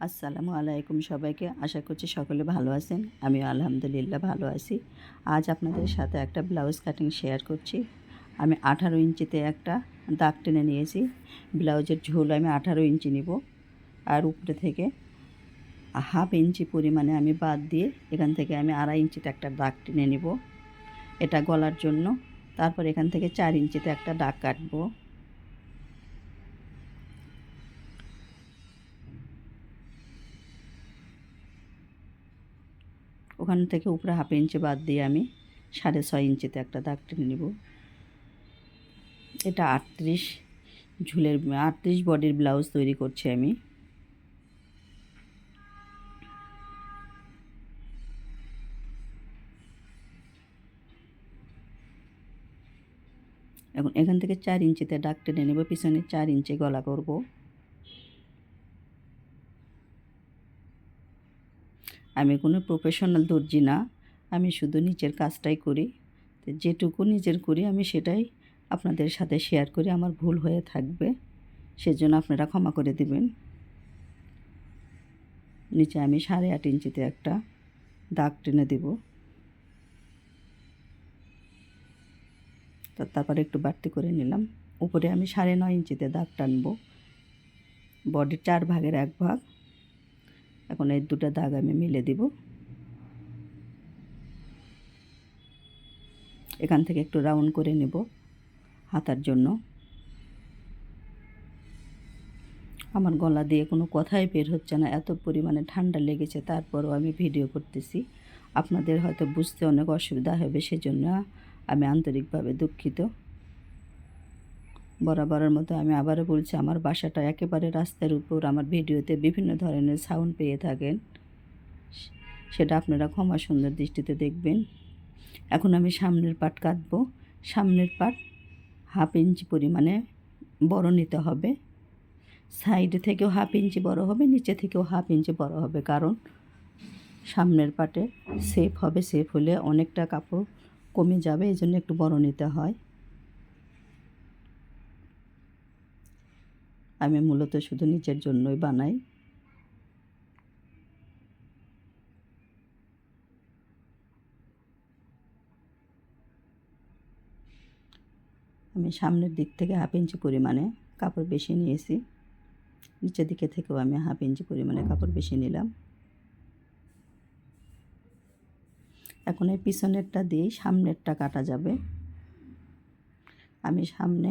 আসসালামু আলাইকুম সবাইকে। আশা করছি সকলে ভালো আছেন। আমিও আলহামদুলিল্লাহ ভালো আছি। আজ আপনাদের সাথে একটা ব্লাউজ কাটিং শেয়ার করছি। আমি 18 ইঞ্চিতে একটা দাগ টেনে নিয়েছি। ব্লাউজের ঝোল আমি 18 ইঞ্চি নিব, আর উপরে থেকে হাফ ইঞ্চি পরিমাণে আমি বাদ দিয়ে এখান থেকে আমি 2.5 ইঞ্চিতে একটা দাগ টেনে নিব, এটা গলার জন্য। তারপর এখান থেকে 4 ইঞ্চিতে একটা দাগ কাটবো। ওখান থেকে উপরে হাফ ইঞ্চি বাদ দিয়ে আমি 6.5 ইঞ্চিতে একটা দাগ টেনে নিব। এটা 38 বডির ব্লাউজ তৈরি করছি আমি। এখন এখান থেকে 4 ইঞ্চিতে দাগ টেনে নেব, পিছনে 4 ইঞ্চি গলা করব। আমি কোনো প্রফেশনাল দর্জি না, আমি শুধু নিচের কাজটাই করি। তো যেটুকু নিজের করি আমি সেটাই আপনাদের সাথে শেয়ার করি। আমার ভুল হয়ে থাকবে সেজন্য আপনারা ক্ষমা করে দিবেন। নিচে আমি 8.5 ইঞ্চিতে একটা দাগ টেনে দেব। তারপরে একটু বাড়তি করে নিলাম। উপরে আমি 9.5 ইঞ্চিতে দাগ টানবো, বডির 4 ভাগের 1 ভাগ। এখন এই দুটো দাগ আমি মিলে দিব। এখান থেকে একটু রাউন্ড করে নেব হাতার জন্য। আমার গলা দিয়ে কোনো কথাই বের হচ্ছে না, এত পরিমাণে ঠান্ডা লেগেছে। তারপরও আমি ভিডিও করতেছি, আপনাদের হয়তো বুঝতে অনেক অসুবিধা হবে, সেজন্য আমি আন্তরিকভাবে দুঃখিত। বরাবরের মতো আমি আবারও বলছি, আমার বাসাটা একেবারে রাস্তার উপর। আমার ভিডিওতে বিভিন্ন ধরনের সাউন্ড পেয়ে থাকেন, সেটা আপনারা ক্ষমা সুন্দর দৃষ্টিতে দেখবেন। এখন আমি সামনের পাট কাটবো। সামনের পাট হাফ ইঞ্চি পরিমাণে বড় নিতে হবে। সাইড থেকেও হাফ ইঞ্চি বড় হবে, নিচে থেকেও হাফ ইঞ্চি বড় হবে, কারণ সামনের পাটে সেপ হবে। সেপ হলে অনেকটা কাপড় কমে যাবে, এই জন্য একটু বড় নিতে হয়। আমি মূলত শুধু নিচের জন্যই বানাই। আমি সামনের দিক থেকে হাফ ইঞ্চি পরিমাণে কাপড় বেশি নিয়েছি, নিচের দিকে থেকেও আমি হাফ ইঞ্চি পরিমাণে কাপড় বেশি নিলাম। এখন এই পিছনেরটা দিয়েই সামনেরটা কাটা যাবে। আমি সামনে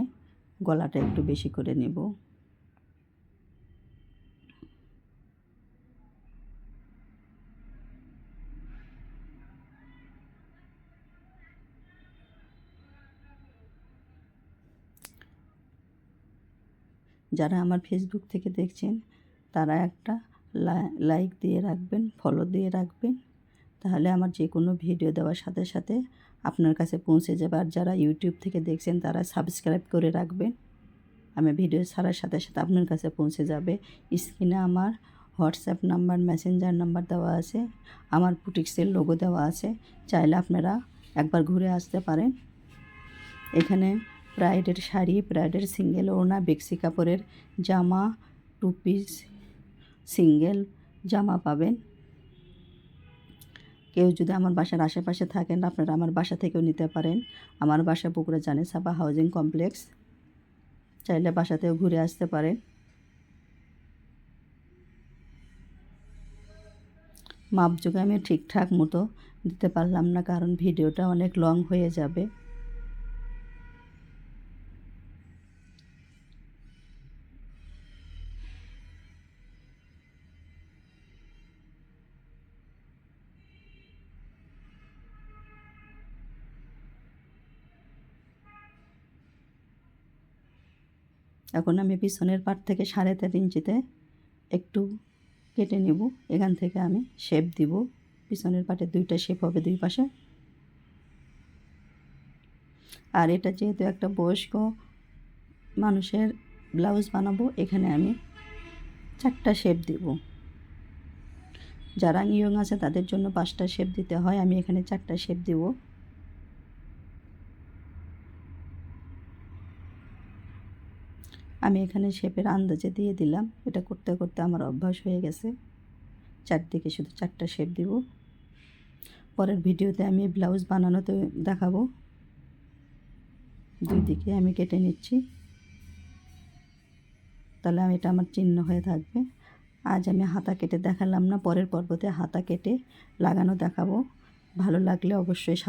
গলাটা একটু বেশি করে নেব। যারা আমার ফেসবুক থেকে দেখছেন তারা একটা লাইক দিয়ে রাখবেন, ফলো দিয়ে রাখবেন, তাহলে আমার যে কোনো ভিডিও দেওয়ার সাথে সাথে আপনার কাছে পৌঁছে যাবে। আর যারা ইউটিউব থেকে দেখছেন তারা সাবস্ক্রাইব করে রাখবেন, আমি ভিডিও ছাড়ার সাথে সাথে আপনার কাছে পৌঁছে যাবে। স্ক্রিনে আমার হোয়াটসঅ্যাপ নাম্বার, মেসেঞ্জার নাম্বার দেওয়া আছে, আমার বুটিক্সের লোগো দেওয়া আছে, চাইলে আপনারা একবার ঘুরে আসতে পারেন। এখানে ব্রাইডের শাড়ি, ব্রাইডের সিঙ্গেল ওড়না, বেক্সি কাপড়ের জামা, 2 পিস সিঙ্গেল জামা পাবেন। কেউ যদি আমার বাসার আশেপাশে থাকেন আপনারা আমার বাসা থেকেও নিতে পারেন। আমার বাসা বগুড়া জানেসাবা হাউজিং কমপ্লেক্স, চাইলে বাসাতেও ঘুরে আসতে পারেন। মাপযোগে আমি ঠিকঠাক মতো দিতে পারলাম না, কারণ ভিডিওটা অনেক লং হয়ে যাবে। এখন আমি পিছনের পাট থেকে 3.5 ইঞ্চিতে একটু কেটে নেব। এখান থেকে আমি শেপ দিব। পিছনের পাটে 2টা শেপ হবে 2 পাশে। আর এটা যেহেতু একটা বয়স্ক মানুষের ব্লাউজ বানাবো, এখানে আমি 4টা শেপ দিব। যারা ইয়ং আছে তাদের জন্য 5টা শেপ দিতে হয়, আমি এখানে 4টা শেপ দিব। আমি এখানে শেপের আন্দাজে দিয়ে দিলাম। এটা করতে করতে আমার অভ্যাস হয়ে গেছে। চারদিকে শুধু 4টা শেপ দিব। পরের ভিডিওতে আমি ব্লাউজ বানানোতে দেখাবো। 2 দিকে আমি কেটে নিচ্ছি, তাহলে এটা আমার চিহ্ন হয়ে থাকবে। আজ আমি হাতা কেটে দেখালাম না, পরের পর্বতে হাতা কেটে লাগানো দেখাবো। ভালো লাগলে অবশ্যই